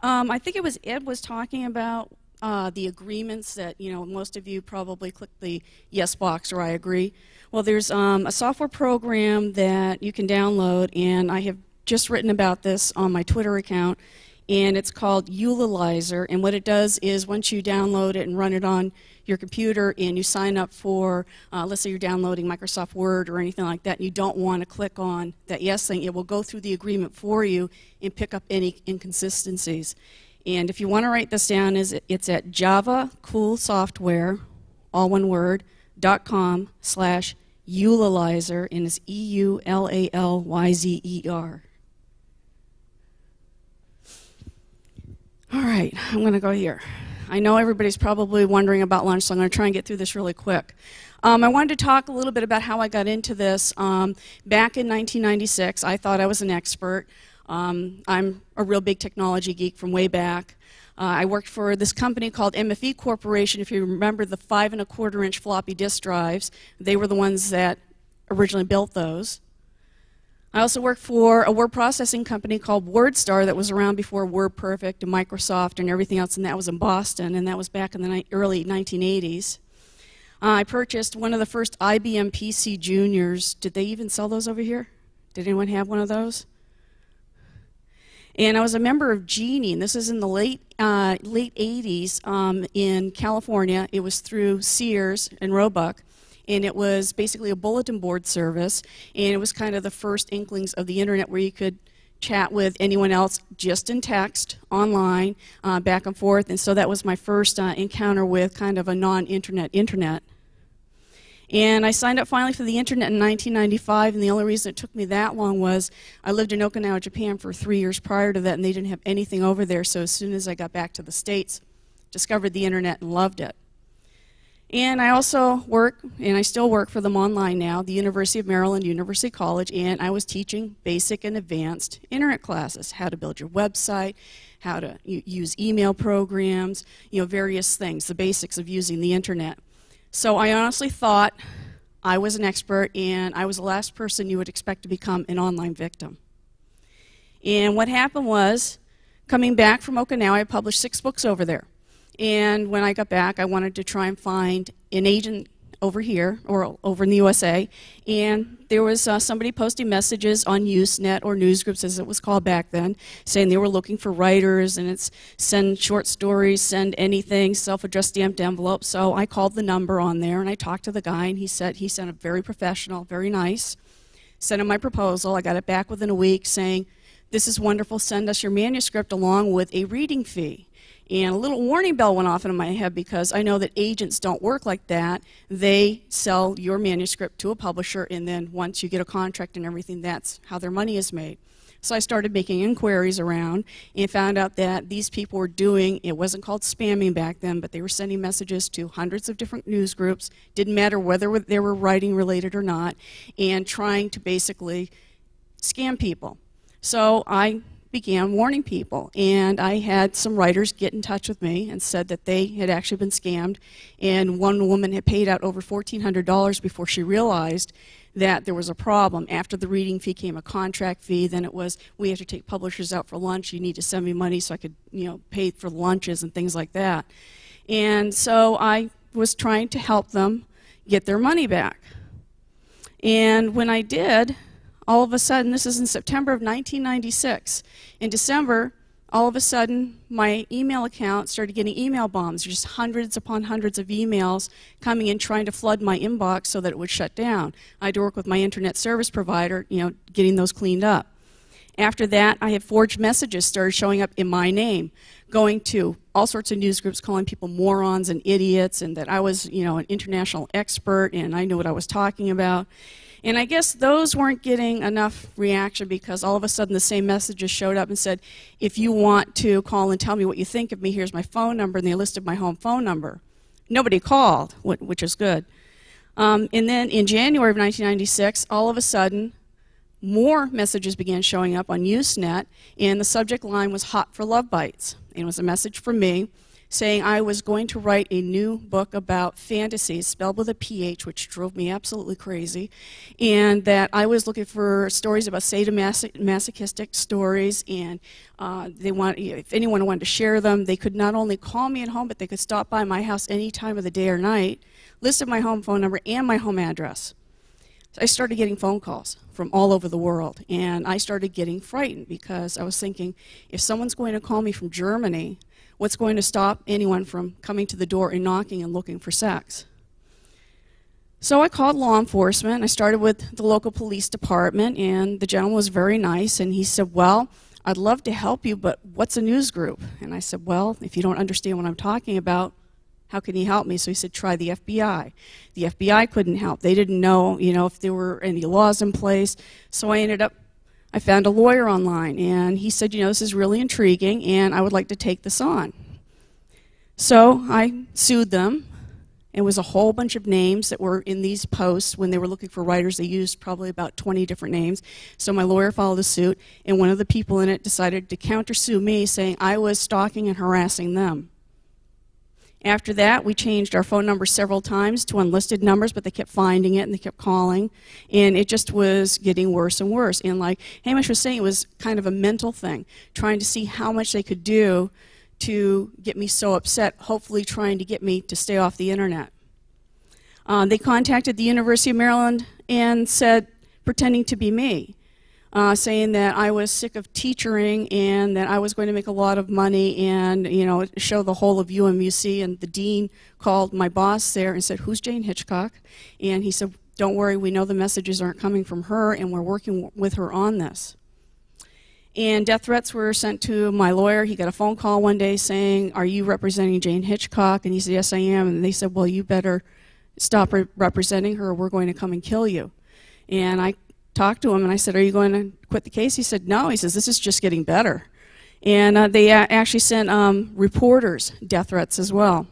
I think it was Ed was talking about the agreements that, most of you probably click the yes box or I agree. Well, there's a software program that you can download, and I have just written about this on my Twitter account, and it's called Utilizer. And what it does is once you download it and run it on your computer and you sign up for, let's say you're downloading Microsoft Word or anything like that, and you don't want to click on that yes thing, it will go through the agreement for you and pick up any inconsistencies. And if you want to write this down, it's at javacoolsoftware, all one word, .com/Utilizer, and it's EULALYZER. All right, I'm going to go here. I know everybody's probably wondering about lunch, so I'm going to try and get through this really quick. I wanted to talk a little bit about how I got into this. Back in 1996, I thought I was an expert. I'm a real big technology geek from way back. I worked for this company called MFE Corporation. If you remember the 5 1/4-inch floppy disk drives, they were the ones that originally built those. I also worked for a word processing company called WordStar that was around before WordPerfect and Microsoft and everything else, and that was in Boston, and that was back in the early 1980s. I purchased one of the first IBM PC Juniors. Did they even sell those over here? Did anyone have one of those? And I was a member of Genie, and this is in the late 80s in California. It was through Sears and Roebuck. And it was basically a bulletin board service, and it was kind of the first inklings of the internet where you could chat with anyone else just in text, online, back and forth. And so that was my first encounter with kind of a non-internet internet. And I signed up finally for the internet in 1995, and the only reason it took me that long was I lived in Okinawa, Japan for 3 years prior to that, and they didn't have anything over there. So as soon as I got back to the States, discovered the internet and loved it. And I also work, and I still work for them online now, the University of Maryland, University College, and I was teaching basic and advanced internet classes, how to build your website, how to use email programs, various things, the basics of using the internet. So I honestly thought I was an expert, and I was the last person you would expect to become an online victim. And what happened was, coming back from Okinawa, I published 6 books over there. And when I got back, I wanted to try and find an agent over here, or over in the USA, and there was somebody posting messages on Usenet, or newsgroups as it was called back then, saying they were looking for writers, and it's send short stories, send anything, self-addressed stamped envelope. So I called the number on there, and I talked to the guy, and he sounded very professional, very nice. Sent him my proposal. I got it back within a week saying, "This is wonderful, send us your manuscript along with a reading fee." And a little warning bell went off in my head because I know that agents don't work like that. They sell your manuscript to a publisher, and then once you get a contract and everything, that's how their money is made. So I started making inquiries around and found out that these people were doing, it wasn't called spamming back then, but they were sending messages to hundreds of different news groups, didn't matter whether they were writing related or not, and trying to basically scam people. So I began warning people, and I had some writers get in touch with me and said that they had actually been scammed, and one woman had paid out over $1,400 before she realized that there was a problem. After the reading fee came a contract fee, then it was, we have to take publishers out for lunch, you need to send me money so I could pay for lunches and things like that. And so I was trying to help them get their money back. And when I did, all of a sudden, this is in September of 1996. In December, all of a sudden, my email account started getting email bombs, just hundreds upon hundreds of emails coming in trying to flood my inbox so that it would shut down. I had to work with my internet service provider, getting those cleaned up. After that, I had forged messages started showing up in my name, going to all sorts of news groups calling people morons and idiots, and that I was, an international expert and I knew what I was talking about. And I guess those weren't getting enough reaction because all of a sudden the same messages showed up and said, if you want to call and tell me what you think of me, here's my phone number, and they listed my home phone number. Nobody called, which is good. And then in January of 1996, all of a sudden, more messages began showing up on Usenet, and the subject line was hot for love bites. And it was a message from me saying I was going to write a new book about fantasies, spelled with a PH, which drove me absolutely crazy, and that I was looking for stories about sadomasochistic stories, and if anyone wanted to share them, they could not only call me at home, but they could stop by my house any time of the day or night, listed my home phone number and my home address. So I started getting phone calls from all over the world, and I started getting frightened because I was thinking, if someone's going to call me from Germany, what's going to stop anyone from coming to the door and knocking and looking for sex? So I called law enforcement. I started with the local police department, and the gentleman was very nice, and he said, well, I'd love to help you, but what's a news group? And I said, well, if you don't understand what I'm talking about, how can he help me? So he said, try the FBI. The FBI couldn't help. They didn't know, if there were any laws in place. So I found a lawyer online, and he said, this is really intriguing, and I would like to take this on. So I sued them. It was a whole bunch of names that were in these posts. When they were looking for writers, they used probably about 20 different names. So my lawyer filed a suit, and one of the people in it decided to countersue me, saying I was stalking and harassing them. After that, we changed our phone number several times to unlisted numbers, but they kept finding it and they kept calling, and it just was getting worse and worse. And like Hamish was saying, it was kind of a mental thing, trying to see how much they could do to get me so upset, hopefully trying to get me to stay off the internet. They contacted the University of Maryland and said, pretending to be me, saying that I was sick of teaching and that I was going to make a lot of money and, show the whole of UMUC. And the dean called my boss there and said, who's Jayne Hitchcock? And he said, don't worry, we know the messages aren't coming from her, and we're working with her on this. And death threats were sent to my lawyer. He got a phone call one day saying, are you representing Jayne Hitchcock? And he said, yes, I am. And they said, well, you better stop representing her or we're going to come and kill you. And I talked to him, and I said, are you going to quit the case? He said, no. He says, this is just getting better. And they actually sent reporters death threats as well.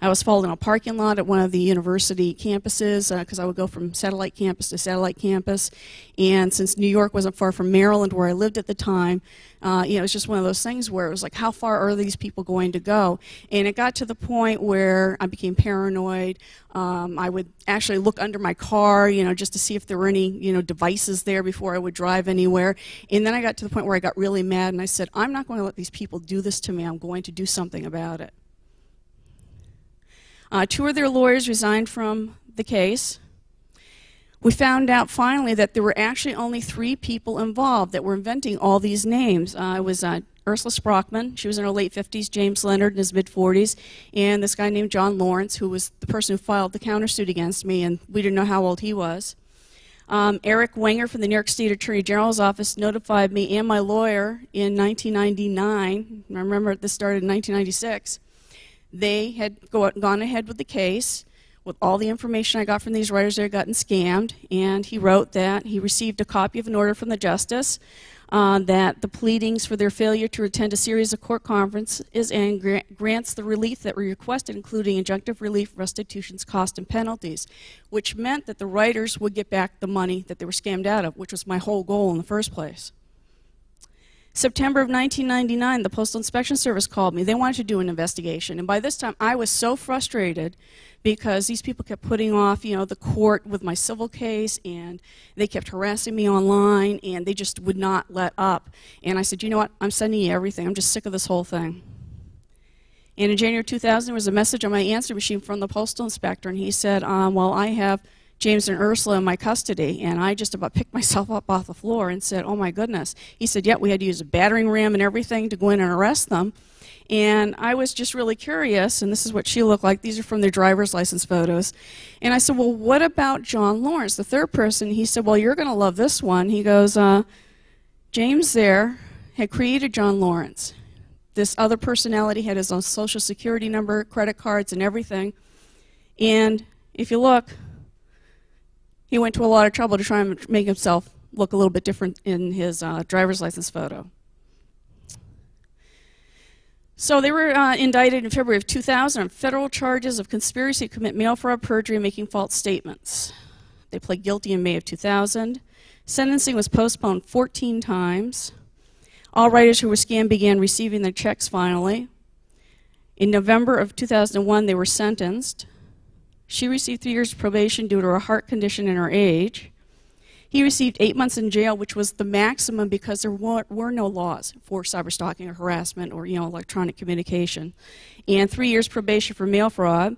I was followed in a parking lot at one of the university campuses because I would go from satellite campus to satellite campus. And since New York wasn't far from Maryland, where I lived at the time, it was just one of those things where it was like, how far are these people going to go? And it got to the point where I became paranoid. I would actually look under my car, just to see if there were any, devices there before I would drive anywhere. And then I got to the point where I got really mad, and I said, I'm not going to let these people do this to me. I'm going to do something about it. Two of their lawyers resigned from the case. We found out finally that there were actually only 3 people involved that were inventing all these names. It was Ursula Sprockman, she was in her late 50s, James Leonard in his mid-40s, and this guy named John Lawrence, who was the person who filed the countersuit against me, and we didn't know how old he was. Eric Wenger from the New York State Attorney General's office notified me and my lawyer in 1999. I remember this started in 1996. They had gone ahead with the case with all the information I got from these writers. They had gotten scammed, and he wrote that he received a copy of an order from the justice that the pleadings for their failure to attend a series of court conferences and grants the relief that were requested, including injunctive relief, restitutions, costs, and penalties, which meant that the writers would get back the money that they were scammed out of, which was my whole goal in the first place. September of 1999, the Postal Inspection Service called me. They wanted to do an investigation, and by this time I was so frustrated because these people kept putting off, the court with my civil case, and they kept harassing me online, and they just would not let up. And I said, you know what, I'm sending you everything. I'm just sick of this whole thing. And in January 2000, there was a message on my answer machine from the postal inspector, and he said, well, I have James and Ursula in my custody, and I just about picked myself up off the floor and said, oh my goodness. He said, yeah, we had to use a battering ram and everything to go in and arrest them. And I was just really curious, and this is what she looked like. These are from their driver's license photos. And I said, well, what about John Lawrence, the third person? He said, well, you're going to love this one. He goes, James there had created John Lawrence. This other personality had his own social security number, credit cards, and everything. And if you look, he went to a lot of trouble to try and make himself look a little bit different in his driver's license photo. So they were indicted in February of 2000 on federal charges of conspiracy to commit mail fraud, perjury, and making false statements. They pled guilty in May of 2000. Sentencing was postponed 14 times. All writers who were scammed began receiving their checks finally. In November of 2001, they were sentenced. She received 3 years probation due to her heart condition and her age. He received 8 months in jail, which was the maximum because there were no laws for cyberstalking or harassment or electronic communication, and 3 years probation for mail fraud.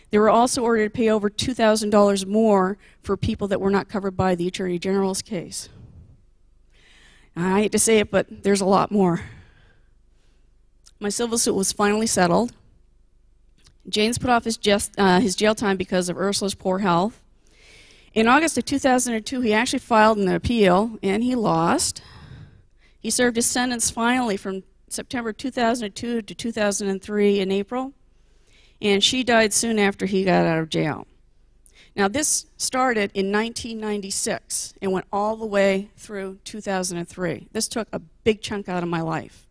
They were also ordered to pay over $2,000 more for people that were not covered by the Attorney General's case. I hate to say it, but there's a lot more. My civil suit was finally settled. Jayne's put off his jail time because of Ursula's poor health. In August of 2002, he actually filed an appeal, and he lost. He served his sentence finally from September 2002 to 2003 in April, and she died soon after he got out of jail. Now, this started in 1996 and went all the way through 2003. This took a big chunk out of my life.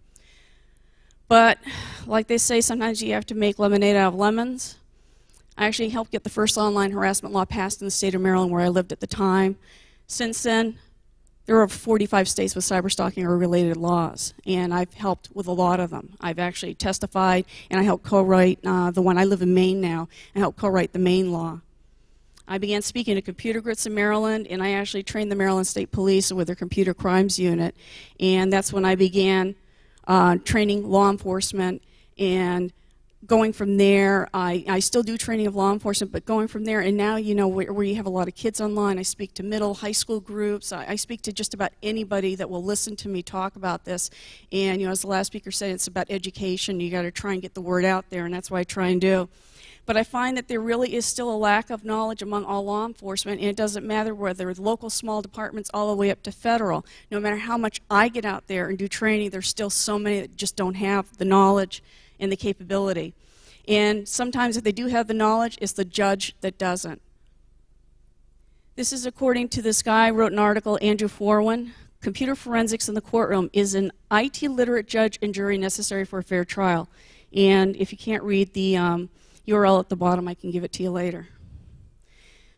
But, like they say, sometimes you have to make lemonade out of lemons. I actually helped get the first online harassment law passed in the state of Maryland where I lived at the time. Since then, there are 45 states with cyberstalking or related laws, and I've helped with a lot of them. I've actually testified, and I helped co-write the one. I live in Maine now, and helped co-write the Maine law. I began speaking to computer grits in Maryland, and I actually trained the Maryland State Police with their computer crimes unit, and that's when I began training law enforcement. And going from there, I still do training of law enforcement, but going from there, and now, where you have a lot of kids online, I speak to middle, high school groups. I speak to just about anybody that will listen to me talk about this. And, as the last speaker said, it's about education. You got to try and get the word out there, and that's what I try and do. But I find that there really is still a lack of knowledge among all law enforcement, and it doesn't matter whether it's local small departments all the way up to federal. No matter how much I get out there and do training, there's still so many that just don't have the knowledge and the capability. And sometimes if they do have the knowledge, it's the judge that doesn't. This is according to this guy who wrote an article, Andrew Forwin. Computer forensics in the courtroom is an IT literate judge and jury necessary for a fair trial. And if you can't read the URL at the bottom, I can give it to you later.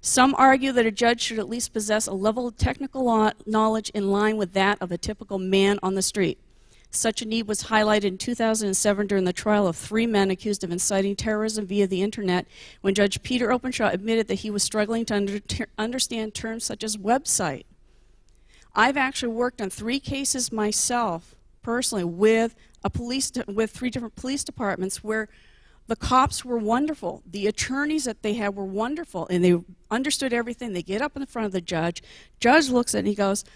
Some argue that a judge should at least possess a level of technical knowledge in line with that of a typical man on the street. Such a need was highlighted in 2007 during the trial of 3 men accused of inciting terrorism via the internet, when Judge Peter Openshaw admitted that he was struggling to understand terms such as website. I've actually worked on 3 cases myself, personally, with 3 different police departments where the cops were wonderful. The attorneys that they had were wonderful, and they understood everything. They get up in front of the judge. Judge looks at it and he goes,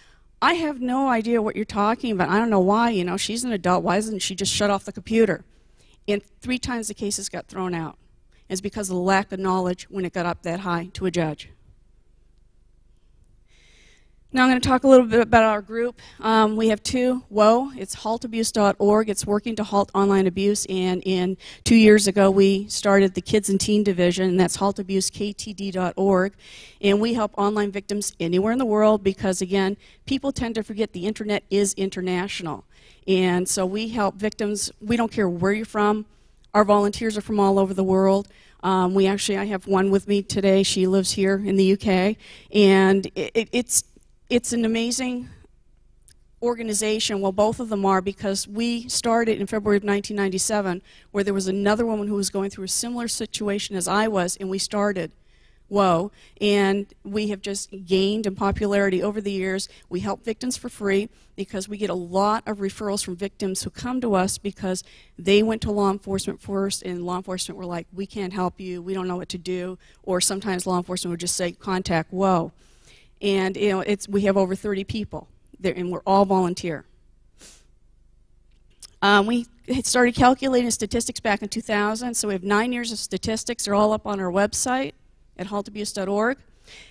I have no idea what you're talking about. I don't know why, she's an adult. Why doesn't she just shut off the computer? And 3 times the cases got thrown out. It's because of the lack of knowledge when it got up that high to a judge. Now I'm going to talk a little bit about our group. We have 2. WHOA, it's haltabuse.org. It's working to halt online abuse, and 2 years ago we started the Kids and Teen Division, and that's haltabusektd.org. And we help online victims anywhere in the world because, again, people tend to forget the internet is international. And so we help victims. We don't care where you're from. Our volunteers are from all over the world. I have one with me today. She lives here in the UK, and it's an amazing organization. Well, both of them are, because we started in February of 1997 where there was another woman who was going through a similar situation as I was, and we started WHOA, and we have just gained in popularity over the years. We help victims for free because we get a lot of referrals from victims who come to us because they went to law enforcement first, and law enforcement were like, we can't help you, we don't know what to do, or sometimes law enforcement would just say, contact WHOA. And we have over 30 people there, and we're all volunteer. We started calculating statistics back in 2000, so we have 9 years of statistics. They're all up on our website at haltabuse.org.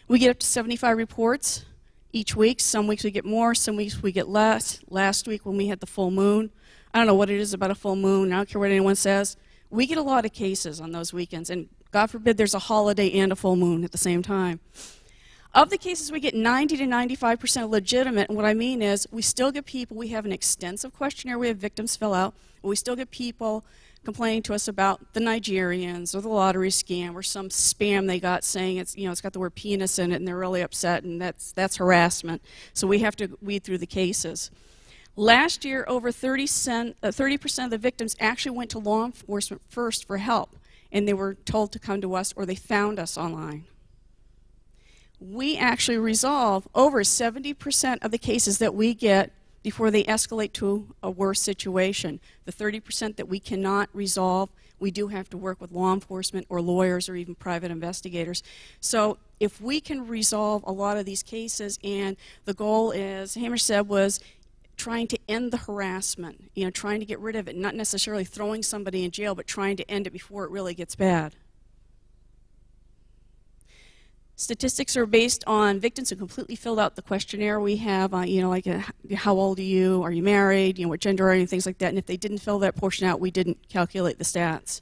We get up to 75 reports each week. Some weeks we get more, some weeks we get less. Last week when we had the full moon, I don't know what it is about a full moon, I don't care what anyone says, we get a lot of cases on those weekends, and God forbid there's a holiday and a full moon at the same time. Of the cases, we get 90 to 95% legitimate, and what I mean is we still get people. We have an extensive questionnaire we have victims fill out, but we still get people complaining to us about the Nigerians or the lottery scam or some spam they got saying it's got the word penis in it, and they're really upset, and that's harassment. So we have to weed through the cases. Last year, over 30% of the victims actually went to law enforcement first for help, and they were told to come to us or they found us online. We actually resolve over 70% of the cases that we get before they escalate to a worse situation. The 30% that we cannot resolve, we do have to work with law enforcement or lawyers or even private investigators. So if we can resolve a lot of these cases, and the goal, as Hamish said, was trying to end the harassment, trying to get rid of it, not necessarily throwing somebody in jail, but trying to end it before it really gets bad. Statistics are based on victims who completely filled out the questionnaire we have, like how old are you married, what gender are you, things like that. And if they didn't fill that portion out, we didn't calculate the stats.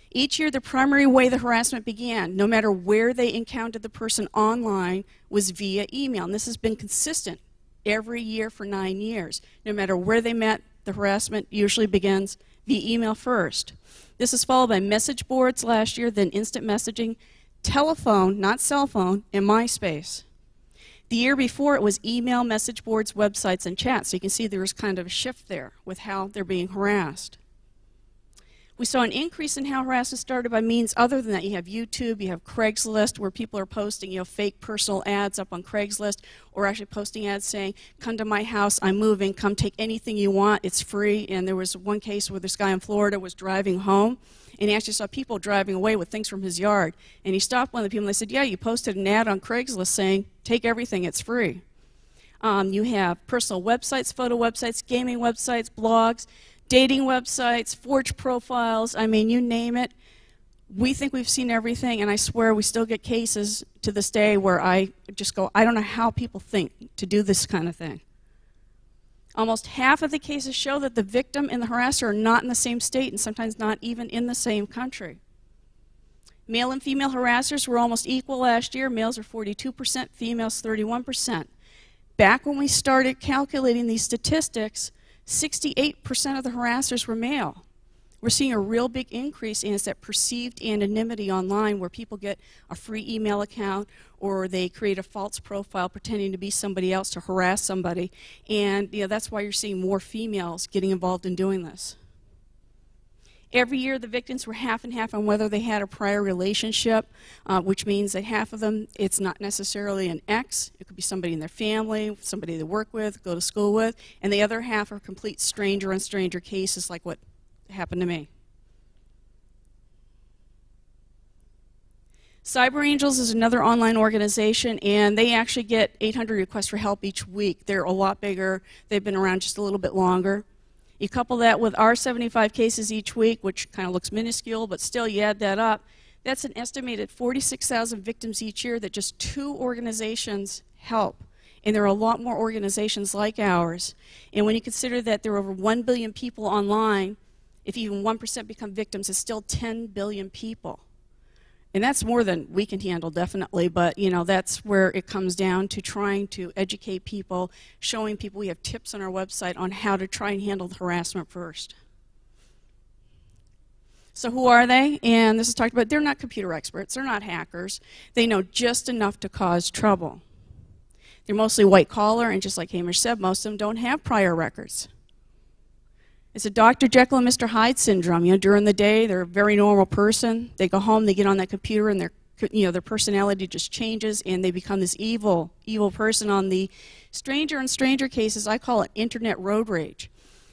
Each year, the primary way the harassment began, no matter where they encountered the person online, was via email. And this has been consistent every year for 9 years. No matter where they met, the harassment usually begins via email first. This is followed by message boards last year, then instant messaging, telephone, not cell phone, and MySpace. The year before, it was email, message boards, websites, and chats. So you can see there was kind of a shift there with how they're being harassed. We saw an increase in how harassment started by means other than that. You have YouTube, you have Craigslist, where people are posting fake personal ads up on Craigslist, or actually posting ads saying, come to my house, I'm moving, come take anything you want, it's free. And there was one case where this guy in Florida was driving home, and he actually saw people driving away with things from his yard. And he stopped one of the people and they said, yeah, you posted an ad on Craigslist saying, take everything, it's free. You have personal websites, photo websites, gaming websites, blogs, dating websites, forged profiles, I mean, you name it. We think we've seen everything, and I swear we still get cases to this day where I just go, I don't know how people think to do this kind of thing. Almost half of the cases show that the victim and the harasser are not in the same state, and sometimes not even in the same country. Male and female harassers were almost equal last year. Males are 42%, females 31%. Back when we started calculating these statistics, 68% of the harassers were male. We're seeing a real big increase in that perceived anonymity online, where people get a free email account or they create a false profile pretending to be somebody else to harass somebody. And that's why you're seeing more females getting involved in doing this. Every year the victims were half and half on whether they had a prior relationship, which means that half of them, it's not necessarily an ex. It could be somebody in their family, somebody they work with, go to school with, and the other half are complete stranger on stranger cases like what happened to me. Cyber Angels is another online organization, and they actually get 800 requests for help each week. They're a lot bigger. They've been around just a little bit longer. You couple that with our 75 cases each week, which kind of looks minuscule, but still you add that up, that's an estimated 46,000 victims each year that just 2 organizations help. And there are a lot more organizations like ours. And when you consider that there are over 1 billion people online, if even 1% become victims, it's still 10 billion people. And that's more than we can handle, definitely, but that's where it comes down to trying to educate people, showing people. We have tips on our website on how to try and handle the harassment first. So who are they? And this is talked about. They're not computer experts. They're not hackers. They know just enough to cause trouble. They're mostly white collar, and just like Hamish said, most of them don't have prior records. It's a Dr. Jekyll and Mr. Hyde syndrome. During the day, they're a very normal person. They go home, they get on that computer, and their personality just changes, and they become this evil person. On the stranger and stranger cases, I call it internet road rage,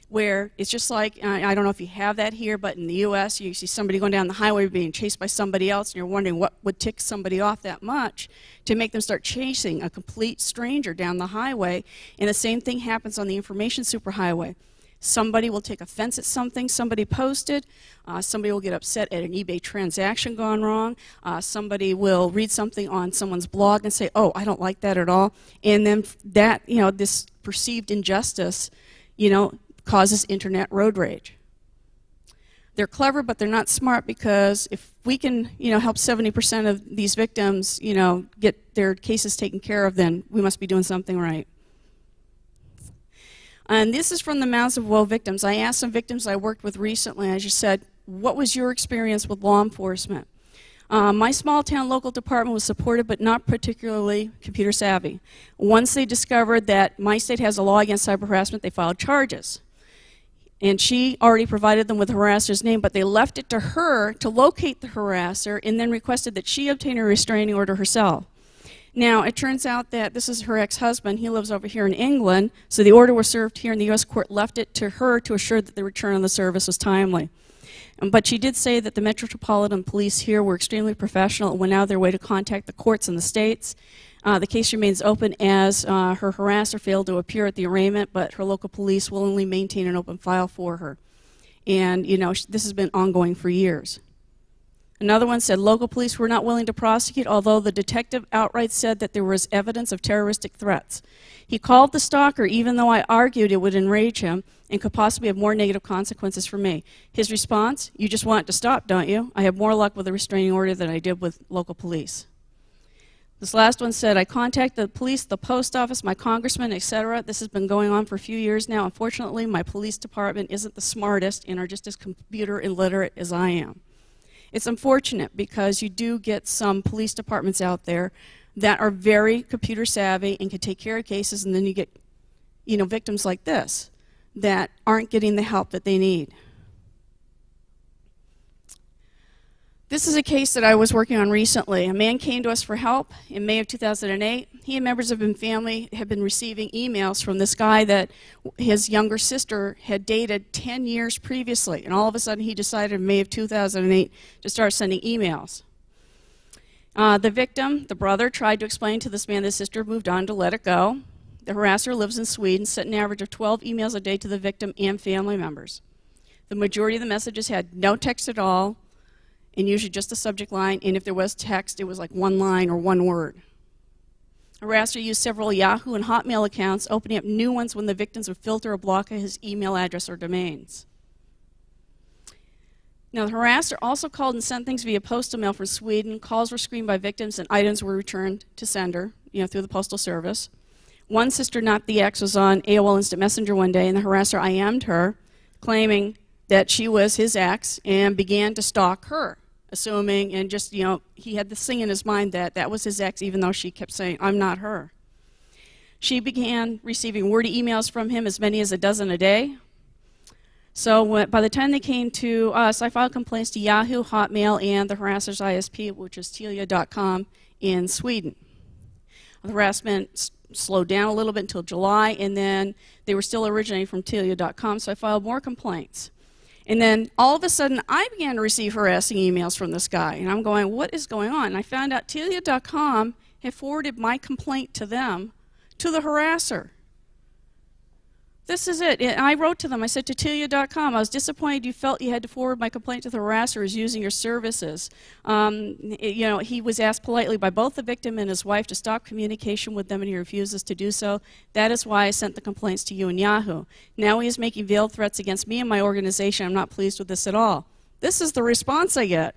where it's just like, I don't know if you have that here, but in the U.S., you see somebody going down the highway being chased by somebody else, and you're wondering what would tick somebody off that much to make them start chasing a complete stranger down the highway. And the same thing happens on the information superhighway. Somebody will take offense at something somebody posted. Somebody will get upset at an eBay transaction gone wrong. Somebody will read something on someone's blog and say, oh, I don't like that at all. And then that, this perceived injustice, causes internet road rage. They're clever, but they're not smart, because if we can, help 70% of these victims, get their cases taken care of, then we must be doing something right. And this is from the mouths of woe victims. I asked some victims I worked with recently, I just said, what was your experience with law enforcement? My small town local department was supportive but not particularly computer savvy. Once they discovered that my state has a law against cyber harassment, they filed charges. And she already provided them with the harasser's name, but they left it to her to locate the harasser and then requested that she obtain a restraining order herself. Now, it turns out that this is her ex-husband. He lives over here in England, so the order was served here, and the U.S. court left it to her to assure that the return on the service was timely. But she did say that the Metropolitan Police here were extremely professional and went out of their way to contact the courts in the states. The case remains open as her harasser failed to appear at the arraignment, but her local police willingly maintain an open file for her. And, you know, this has been ongoing for years. Another one said local police were not willing to prosecute, although the detective outright said that there was evidence of terroristic threats. He called the stalker, even though I argued it would enrage him and could possibly have more negative consequences for me. His response, "You just want it to stop, don't you? I have more luck with a restraining order than I did with local police." This last one said, I contacted the police, the post office, my congressman, etc. This has been going on for a few years now. Unfortunately, my police department isn't the smartest and are just as computer illiterate as I am. It's unfortunate because you do get some police departments out there that are very computer savvy and can take care of cases, and then you get, you know, victims like this that aren't getting the help that they need. This is a case that I was working on recently. A man came to us for help in May of 2008. He and members of his family had been receiving emails from this guy that his younger sister had dated 10 years previously. And all of a sudden he decided in May of 2008 to start sending emails. The victim, the brother, tried to explain to this man that his sister moved on to let it go. The harasser lives in Sweden, sent an average of 12 emails a day to the victim and family members. The majority of the messages had no text at all, and usually just a subject line, and if there was text, it was like one line or one word. The harasser used several Yahoo and Hotmail accounts, opening up new ones when the victims would filter or block his email address or domains. Now, the harasser also called and sent things via postal mail from Sweden. Calls were screened by victims, and items were returned to sender, you know, through the postal service. One sister, not the ex, was on AOL Instant Messenger one day, and the harasser IM'd her, claiming that she was his ex, and began to stalk her, assuming, and just, you know, he had this thing in his mind that that was his ex, even though she kept saying, I'm not her. She began receiving wordy emails from him, as many as a dozen a day. So by the time they came to us, I filed complaints to Yahoo, Hotmail, and the harasser's ISP, which is Telia.com in Sweden. The harassment slowed down a little bit until July, and then they were still originating from Telia.com, so I filed more complaints. And then all of a sudden, I began to receive harassing emails from this guy. And I'm going, what is going on? And I found out Telia.com had forwarded my complaint to them, to the harasser. This is it. And I wrote to them. I said to Telia.com, I was disappointed you felt you had to forward my complaint to the harasser as using your services. You know, he was asked politely by both the victim and his wife to stop communication with them, and he refuses to do so. That is why I sent the complaints to you and Yahoo. Now he is making veiled threats against me and my organization. I'm not pleased with this at all. This is the response I get.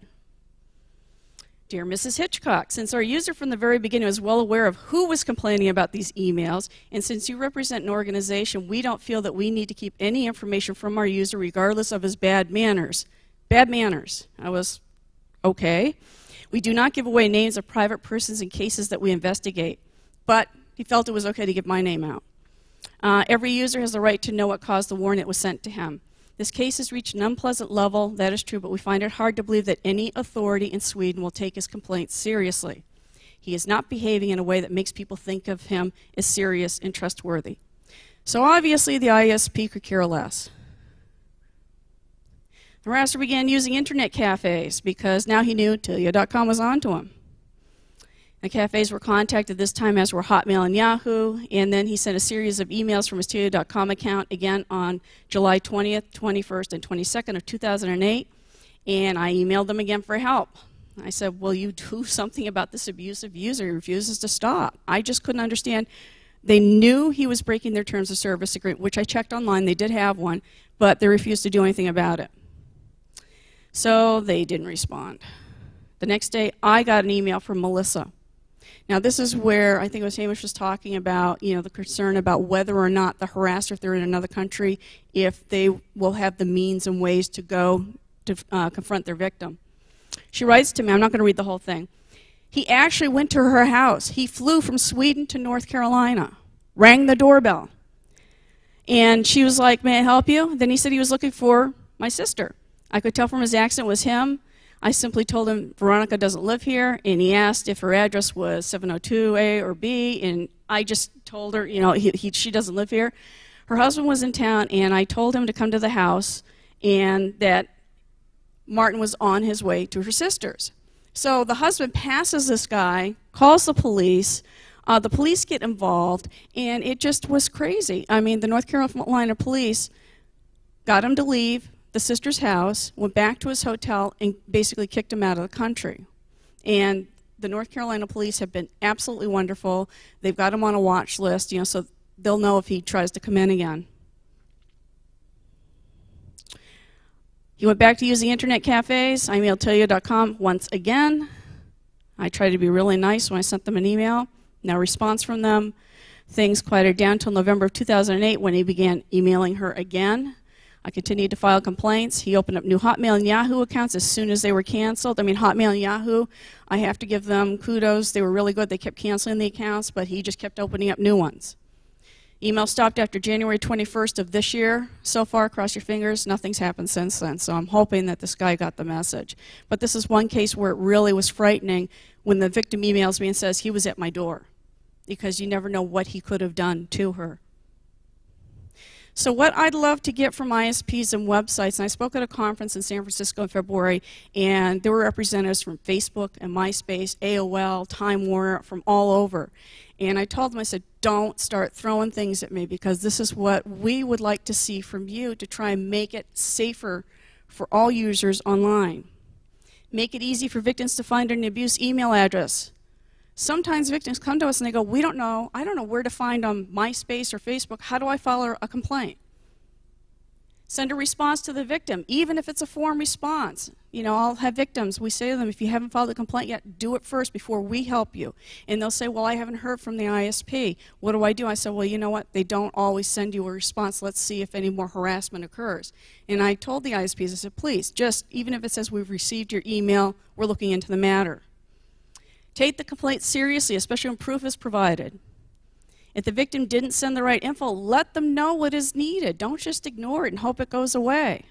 Dear Mrs. Hitchcock, since our user from the very beginning was well aware of who was complaining about these emails, and since you represent an organization, we don't feel that we need to keep any information from our user regardless of his bad manners. Bad manners. I was, okay. We do not give away names of private persons in cases that we investigate, but he felt it was okay to give my name out. Every user has the right to know what caused the warning that was sent to him. This case has reached an unpleasant level, that is true, but we find it hard to believe that any authority in Sweden will take his complaint seriously. He is not behaving in a way that makes people think of him as serious and trustworthy. So obviously the ISP could care less. The harasser began using internet cafes because now he knew Telia.com was onto him. The cafes were contacted this time, as were Hotmail and Yahoo, and then he sent a series of emails from his Telia.com account again on July 20th, 21st, and 22nd of 2008, and I emailed them again for help. I said, will you do something about this abusive user? He refuses to stop. I just couldn't understand. They knew he was breaking their terms of service agreement, which I checked online. They did have one, but they refused to do anything about it. So they didn't respond. The next day, I got an email from Melissa. Now, this is where I think it was Hamish was talking about, you know, the concern about whether or not the harasser, if they're in another country, if they will have the means and ways to go to confront their victim. She writes to me, I'm not going to read the whole thing. He actually went to her house. He flew from Sweden to North Carolina, rang the doorbell. And she was like, may I help you? Then he said he was looking for my sister. I could tell from his accent it was him. I simply told him Veronica doesn't live here, and he asked if her address was 702A or B, and I just told her, you know, she doesn't live here. Her husband was in town, and I told him to come to the house, and that Martin was on his way to her sister's. So the husband passes this guy, calls the police get involved, and it just was crazy. I mean, the North Carolina police got him to leave the sister's house, went back to his hotel, and basically kicked him out of the country. And the North Carolina police have been absolutely wonderful. They've got him on a watch list, you know, so they'll know if he tries to come in again. He went back to use the internet cafes, ImailTellYou.com, once again. I tried to be really nice when I sent them an email. No response from them. Things quieted down until November of 2008 when he began emailing her again. I continued to file complaints. He opened up new Hotmail and Yahoo accounts as soon as they were canceled. I mean, Hotmail and Yahoo, I have to give them kudos. They were really good. They kept canceling the accounts, but he just kept opening up new ones. Email stopped after January 21st of this year. So far, cross your fingers, nothing's happened since then. So I'm hoping that this guy got the message. But this is one case where it really was frightening when the victim emails me and says he was at my door, because you never know what he could have done to her. So what I'd love to get from ISPs and websites, and I spoke at a conference in San Francisco in February, and there were representatives from Facebook and MySpace, AOL, Time Warner, from all over. And I told them, I said, don't start throwing things at me, because this is what we would like to see from you to try and make it safer for all users online. Make it easy for victims to find an abuse email address. Sometimes victims come to us and they go, we don't know, I don't know where to find on MySpace or Facebook. How do I file a complaint? Send a response to the victim, even if it's a form response. You know, I'll have victims, we say to them, if you haven't filed a complaint yet, do it first before we help you. And they'll say, well, I haven't heard from the ISP. What do? I said, well, you know what? They don't always send you a response. Let's see if any more harassment occurs. And I told the ISPs, I said, please, just, even if it says we've received your email, we're looking into the matter. Take the complaint seriously, especially when proof is provided. If the victim didn't send the right info, let them know what is needed. Don't just ignore it and hope it goes away.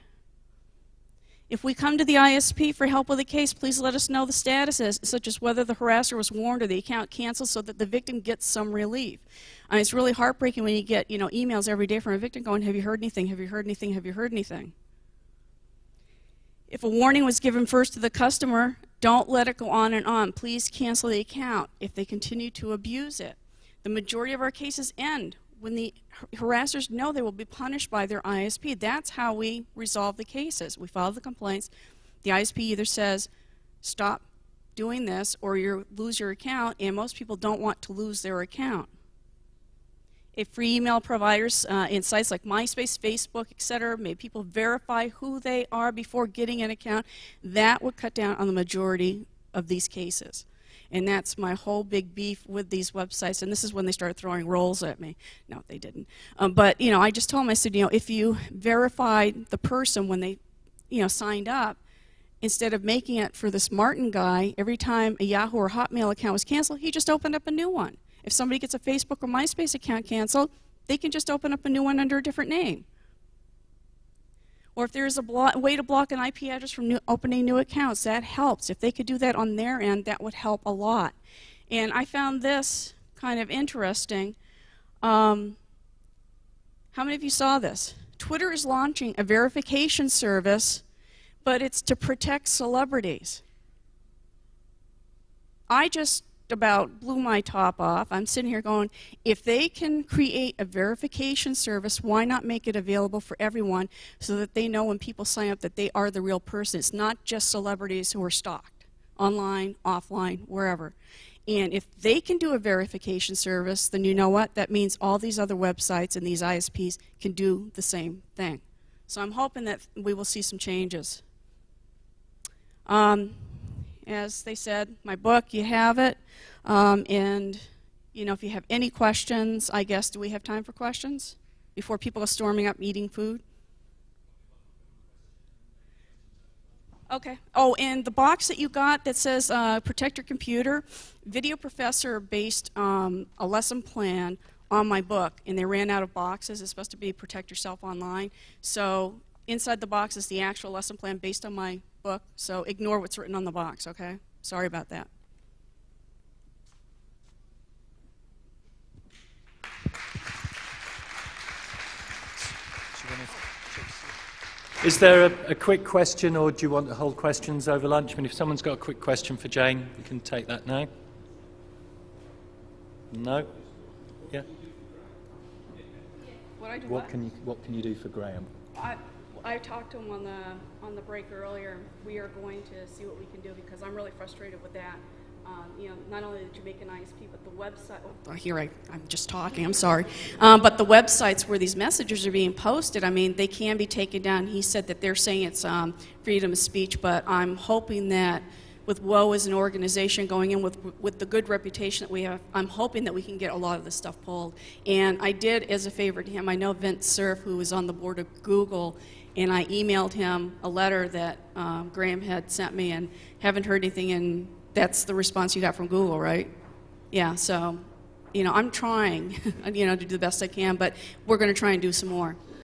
If we come to the ISP for help with a case, please let us know the status is, such as whether the harasser was warned or the account canceled, so that the victim gets some relief. I mean, it's really heartbreaking when you get, you know, emails every day from a victim going, have you heard anything, have you heard anything, have you heard anything? If a warning was given first to the customer, don't let it go on and on. Please cancel the account if they continue to abuse it. The majority of our cases end when the harassers know they will be punished by their ISP. That's how we resolve the cases. We file the complaints. The ISP either says, stop doing this, or you lose your account, and most people don't want to lose their account. If free email providers in sites like MySpace, Facebook, etc., made people verify who they are before getting an account, that would cut down on the majority of these cases. And that's my whole big beef with these websites. And this is when they started throwing rolls at me. No, they didn't. But, you know, I just told them, I said, you know, if you verified the person when they, you know, signed up, instead of making it for this Martin guy, every time a Yahoo or Hotmail account was canceled, he just opened up a new one. If somebody gets a Facebook or MySpace account canceled, they can just open up a new one under a different name. Or if there's a way to block an IP address from opening new accounts, that helps. If they could do that on their end, that would help a lot. And I found this kind of interesting. How many of you saw this? Twitter is launching a verification service, but it's to protect celebrities. I just about blew my top off. I'm sitting here going, if they can create a verification service, why not make it available for everyone so that they know when people sign up that they are the real person? It's not just celebrities who are stalked, online, offline, wherever. And if they can do a verification service, then you know what? That means all these other websites and these ISPs can do the same thing. So I'm hoping that we will see some changes. As they said, my book, you have it. And, you know, if you have any questions, I guess, do we have time for questions before people are storming up eating food? Okay. Oh, and the box that you got that says Protect Your Computer, Video Professor based a lesson plan on my book, and they ran out of boxes. It's supposed to be Protect Yourself Online. So inside the box is the actual lesson plan based on my book. So ignore what's written on the box, okay? Sorry about that. Is there a quick question, or do you want to hold questions over lunch? I mean, if someone's got a quick question for Jayne, we can take that now. No? Yeah? What can you do for Graham? I talked to him on the break earlier. We are going to see what we can do because I'm really frustrated with that. You know, not only the Jamaican ISP, but the website. Oh, here I'm just talking. I'm sorry. But the websites where these messages are being posted, I mean, they can be taken down. He said that they're saying it's freedom of speech, but I'm hoping that with WOA as an organization going in with the good reputation that we have, I'm hoping that we can get a lot of this stuff pulled. And I did, as a favor to him, I know Vince Cerf, who was on the board of Google, and I emailed him a letter that Graham had sent me and haven't heard anything, and that's the response you got from Google, right? Yeah, so, you know, I'm trying, you know, to do the best I can, but we're going to try and do some more.